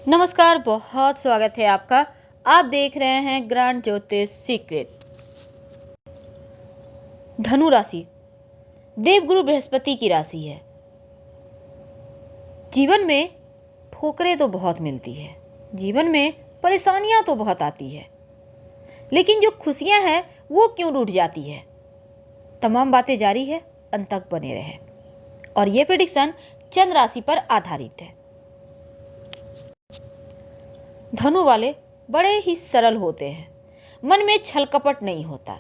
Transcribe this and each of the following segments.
नमस्कार, बहुत स्वागत है आपका। आप देख रहे हैं ग्रांड ज्योतिष सीक्रेट। धनु राशि देवगुरु बृहस्पति की राशि है। जीवन में ठोकरें तो बहुत मिलती है, जीवन में परेशानियां तो बहुत आती है, लेकिन जो खुशियां हैं वो क्यों रूठ जाती है। तमाम बातें जारी है, अंत तक बने रहे। और ये प्रेडिक्शन चंद्र राशि पर आधारित है। धनु वाले बड़े ही सरल होते हैं, मन में छल कपट नहीं होता।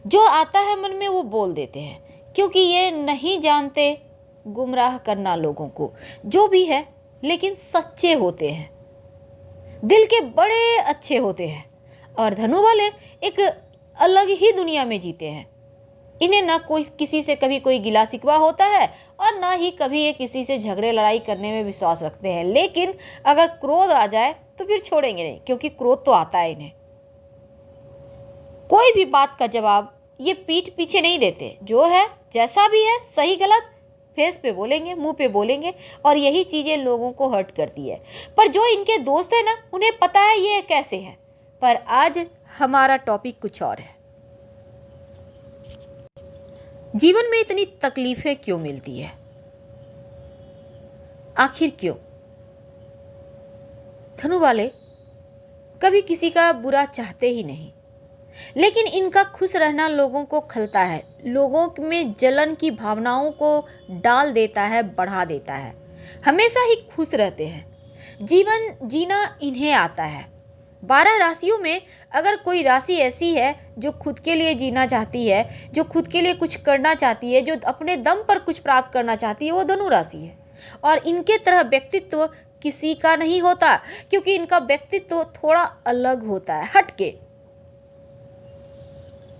जो आता है मन में वो बोल देते हैं, क्योंकि ये नहीं जानते गुमराह करना लोगों को। जो भी है लेकिन सच्चे होते हैं, दिल के बड़े अच्छे होते हैं। और धनु वाले एक अलग ही दुनिया में जीते हैं। इन्हें ना कोई किसी से कभी कोई गिला शिकवा होता है और ना ही कभी ये किसी से झगड़े लड़ाई करने में विश्वास रखते हैं। लेकिन अगर क्रोध आ जाए तो फिर छोड़ेंगे नहीं, क्योंकि क्रोध तो आता है इन्हें। कोई भी बात का जवाब ये पीठ पीछे नहीं देते। जो है जैसा भी है, सही गलत फेस पे बोलेंगे, मुंह पे बोलेंगे। और यही चीजें लोगों को हर्ट करती है। पर जो इनके दोस्त है ना, उन्हें पता है ये कैसे है। पर आज हमारा टॉपिक कुछ और है। जीवन में इतनी तकलीफें क्यों मिलती है, आखिर क्यों। धनु वाले कभी किसी का बुरा चाहते ही नहीं, लेकिन इनका खुश रहना लोगों को खलता है, लोगों में जलन की भावनाओं को डाल देता है, बढ़ा देता है। हमेशा ही खुश रहते हैं, जीवन जीना इन्हें आता है। 12 राशियों में अगर कोई राशि ऐसी है जो खुद के लिए जीना चाहती है, जो खुद के लिए कुछ करना चाहती है, जो अपने दम पर कुछ प्राप्त करना चाहती है, वो धनु राशि है। और इनके तरह व्यक्तित्व किसी का नहीं होता, क्योंकि इनका व्यक्तित्व थोड़ा अलग होता है, हटके।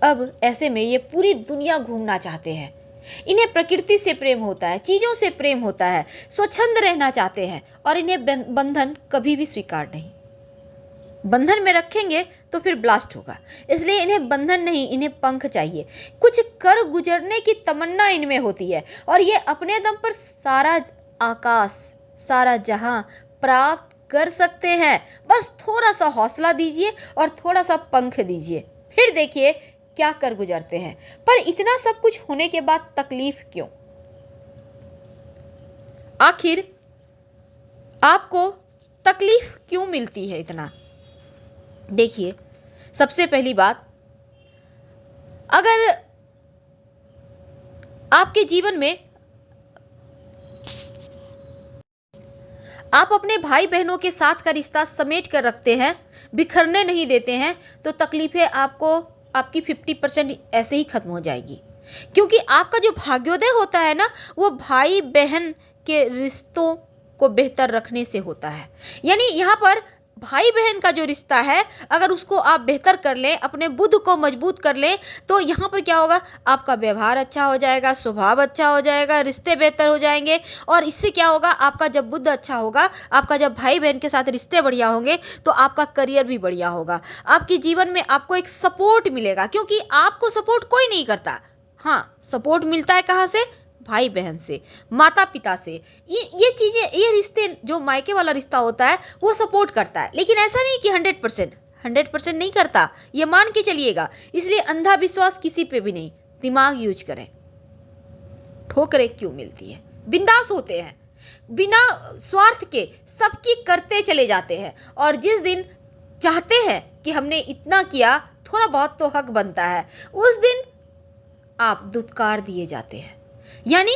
अब ऐसे में ये पूरी दुनिया घूमना चाहते हैं। इन्हें प्रकृति से प्रेम होता है, चीजों से प्रेम होता है, स्वच्छंद रहना चाहते हैं। और इन्हें बंधन कभी भी स्वीकार नहीं। बंधन में रखेंगे तो फिर ब्लास्ट होगा, इसलिए इन्हें बंधन नहीं, इन्हें पंख चाहिए। कुछ कर गुजरने की तमन्ना इनमें होती है, और ये अपने दम पर सारा आकाश, सारा जहां प्राप्त कर सकते हैं। बस थोड़ा सा हौसला दीजिए और थोड़ा सा पंख दीजिए, फिर देखिए क्या कर गुजरते हैं। पर इतना सब कुछ होने के बाद तकलीफ क्यों, आखिर आपको तकलीफ क्यों मिलती है इतना। देखिए, सबसे पहली बात, अगर आपके जीवन में आप अपने भाई बहनों के साथ का रिश्ता समेट कर रखते हैं, बिखरने नहीं देते हैं, तो तकलीफें आपको आपकी 50% ऐसे ही खत्म हो जाएगी। क्योंकि आपका जो भाग्योदय होता है ना, वो भाई बहन के रिश्तों को बेहतर रखने से होता है। यानी यहाँ पर भाई बहन का जो रिश्ता है, अगर उसको आप बेहतर कर लें, अपने बुद्ध को मजबूत कर लें, तो यहाँ पर क्या होगा, आपका व्यवहार अच्छा हो जाएगा, स्वभाव अच्छा हो जाएगा, रिश्ते बेहतर हो जाएंगे। और इससे क्या होगा, आपका जब बुद्ध अच्छा होगा, आपका जब भाई बहन के साथ रिश्ते बढ़िया होंगे, तो आपका करियर भी बढ़िया होगा। आपके जीवन में आपको एक सपोर्ट मिलेगा, क्योंकि आपको सपोर्ट कोई नहीं करता। हाँ, सपोर्ट मिलता है कहाँ से, भाई बहन से, माता पिता से। ये चीज़ें, ये रिश्ते, जो मायके वाला रिश्ता होता है वो सपोर्ट करता है। लेकिन ऐसा नहीं कि 100% नहीं करता, ये मान के चलिएगा। इसलिए अंधा विश्वास किसी पे भी नहीं, दिमाग यूज करें। ठोकरें क्यों मिलती है, बिंदास होते हैं, बिना स्वार्थ के सबकी करते चले जाते हैं। और जिस दिन चाहते हैं कि हमने इतना किया, थोड़ा बहुत तो हक बनता है, उस दिन आप दुत्कार दिए जाते हैं। यानी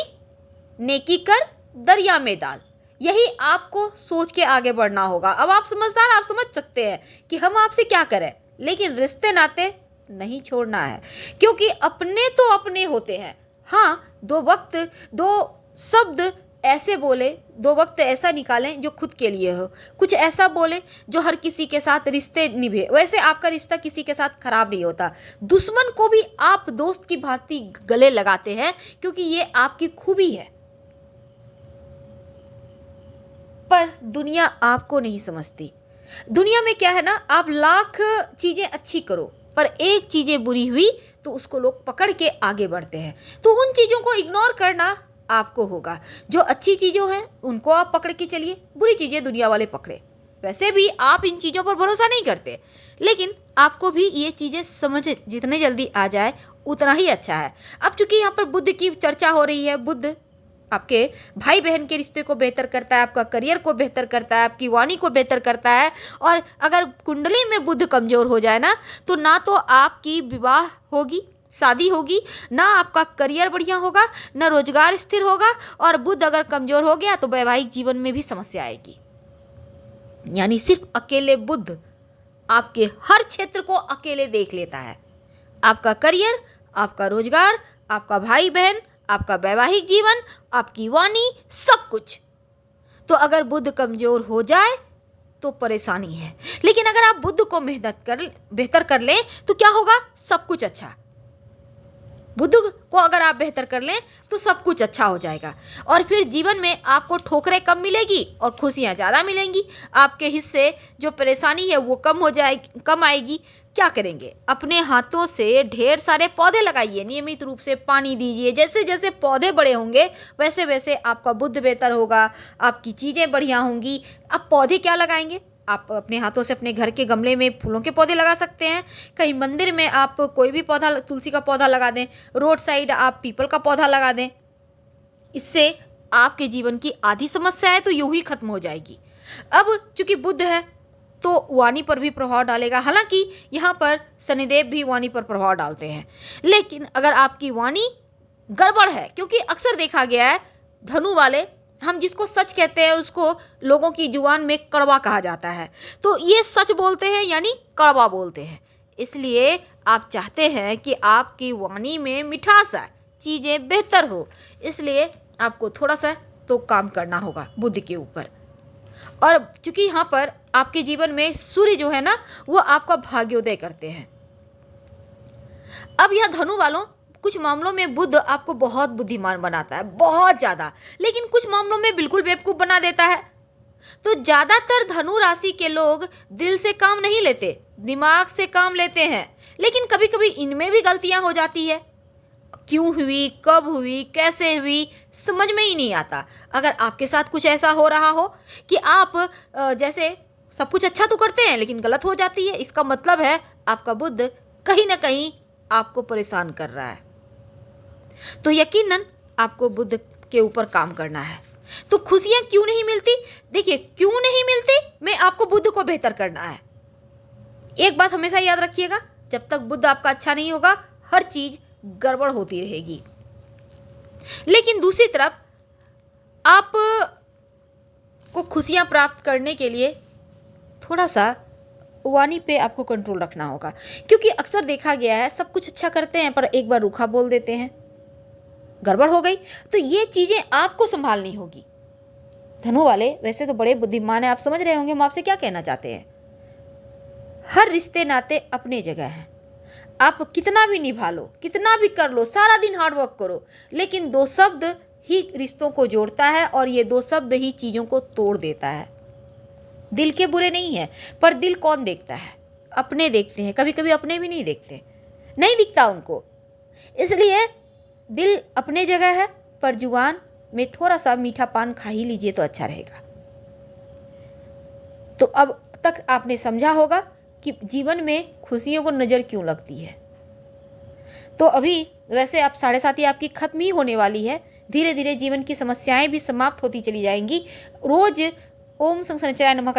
नेकी कर दरिया में डाल, यही आपको सोच के आगे बढ़ना होगा। अब आप समझदार, आप समझ सकते हैं कि हम आपसे क्या करें, लेकिन रिश्ते नाते नहीं छोड़ना है, क्योंकि अपने तो अपने होते हैं। हाँ, दो वक्त, दो शब्द ऐसे बोले, दो वक्त ऐसा निकालें जो खुद के लिए हो, कुछ ऐसा बोले जो हर किसी के साथ रिश्ते निभे। वैसे आपका रिश्ता किसी के साथ खराब नहीं होता, दुश्मन को भी आप दोस्त की भांति गले लगाते हैं, क्योंकि ये आपकी खूबी है। पर दुनिया आपको नहीं समझती। दुनिया में क्या है ना, आप लाख चीजें अच्छी करो, पर एक चीजें बुरी हुई तो उसको लोग पकड़ के आगे बढ़ते हैं। तो उन चीजों को इग्नोर करना आपको होगा। जो अच्छी चीज़ें हैं उनको आप पकड़ के चलिए, बुरी चीज़ें दुनिया वाले पकड़े। वैसे भी आप इन चीज़ों पर भरोसा नहीं करते, लेकिन आपको भी ये चीज़ें समझ जितने जल्दी आ जाए उतना ही अच्छा है। अब चूंकि यहाँ पर बुध की चर्चा हो रही है, बुध आपके भाई बहन के रिश्ते को बेहतर करता है, आपका करियर को बेहतर करता है, आपकी वाणी को बेहतर करता है। और अगर कुंडली में बुध कमजोर हो जाए ना तो आपकी विवाह होगी, शादी होगी, ना आपका करियर बढ़िया होगा, ना रोजगार स्थिर होगा। और बुध अगर कमजोर हो गया तो वैवाहिक जीवन में भी समस्या आएगी। यानी सिर्फ अकेले बुध आपके हर क्षेत्र को अकेले देख लेता है, आपका करियर, आपका रोजगार, आपका भाई बहन, आपका वैवाहिक जीवन, आपकी वाणी, सब कुछ। तो अगर बुध कमजोर हो जाए तो परेशानी है। लेकिन अगर आप बुध को बेहतर कर लें तो क्या होगा? सब कुछ अच्छा। बुध को अगर आप बेहतर कर लें तो सब कुछ अच्छा हो जाएगा, और फिर जीवन में आपको ठोकरें कम मिलेगी और खुशियां ज़्यादा मिलेंगी। आपके हिस्से जो परेशानी है वो कम आएगी। क्या करेंगे? अपने हाथों से ढेर सारे पौधे लगाइए, नियमित रूप से पानी दीजिए। जैसे जैसे पौधे बड़े होंगे वैसे वैसे आपका बुध बेहतर होगा, आपकी चीज़ें बढ़िया होंगी। अब पौधे क्या लगाएंगे? आप अपने हाथों से अपने घर के गमले में फूलों के पौधे लगा सकते हैं, कहीं मंदिर में आप कोई भी पौधा, तुलसी का पौधा लगा दें, रोड साइड आप पीपल का पौधा लगा दें। इससे आपके जीवन की आधी समस्याएं तो यूं ही खत्म हो जाएगी। अब चूंकि बुध है तो वाणी पर भी प्रभाव डालेगा। हालांकि यहाँ पर शनिदेव भी वाणी पर प्रभाव डालते हैं, लेकिन अगर आपकी वाणी गड़बड़ है, क्योंकि अक्सर देखा गया है धनु वाले, हम जिसको सच कहते हैं उसको लोगों की जुबान में कड़वा कहा जाता है, तो ये सच बोलते हैं यानी कड़वा बोलते हैं। इसलिए आप चाहते हैं कि आपकी वाणी में मिठास आए, चीज़ें बेहतर हो, इसलिए आपको थोड़ा सा तो काम करना होगा बुद्ध के ऊपर। और चूंकि यहाँ पर आपके जीवन में सूर्य जो है ना वो आपका भाग्योदय करते हैं। अब यह धनु वालों, कुछ मामलों में बुध आपको बहुत बुद्धिमान बनाता है, बहुत ज़्यादा, लेकिन कुछ मामलों में बिल्कुल बेवकूफ़ बना देता है। तो ज़्यादातर धनु राशि के लोग दिल से काम नहीं लेते, दिमाग से काम लेते हैं, लेकिन कभी कभी इनमें भी गलतियां हो जाती है। क्यों हुई, कब हुई, कैसे हुई, समझ में ही नहीं आता। अगर आपके साथ कुछ ऐसा हो रहा हो कि आप जैसे सब कुछ अच्छा तो करते हैं लेकिन गलत हो जाती है, इसका मतलब है आपका बुध कहीं ना कहीं आपको परेशान कर रहा है। तो यकीनन आपको बुध के ऊपर काम करना है। तो खुशियां क्यों नहीं मिलती? देखिए, क्यों नहीं मिलती, मैं आपको बुध को बेहतर करना है। एक बात हमेशा याद रखिएगा, जब तक बुध आपका अच्छा नहीं होगा हर चीज गड़बड़ होती रहेगी। लेकिन दूसरी तरफ आप को खुशियां प्राप्त करने के लिए थोड़ा सा वाणी पे आपको कंट्रोल रखना होगा, क्योंकि अक्सर देखा गया है सब कुछ अच्छा करते हैं पर एक बार रूखा बोल देते हैं, गड़बड़ हो गई। तो ये चीजें आपको संभालनी होगी। धनु वाले वैसे तो बड़े बुद्धिमान हैं, आप समझ रहे होंगे हम आपसे क्या कहना चाहते हैं। हर रिश्ते नाते अपने जगह हैं, आप कितना भी निभा लो, कितना भी कर लो, सारा दिन हार्ड वर्क करो, लेकिन दो शब्द ही रिश्तों को जोड़ता है और ये दो शब्द ही चीज़ों को तोड़ देता है। दिल के बुरे नहीं है, पर दिल कौन देखता है? अपने देखते हैं, कभी कभी अपने भी नहीं देखते, नहीं दिखता उनको। इसलिए दिल अपने जगह है, पर जुबान में थोड़ा सा मीठा पान खा ही लीजिए तो अच्छा रहेगा। तो अब तक आपने समझा होगा कि जीवन में खुशियों को नज़र क्यों लगती है। तो अभी वैसे आप 7:30 आपकी खत्म ही होने वाली है, धीरे धीरे जीवन की समस्याएं भी समाप्त होती चली जाएंगी। रोज ओम शंकर नमः का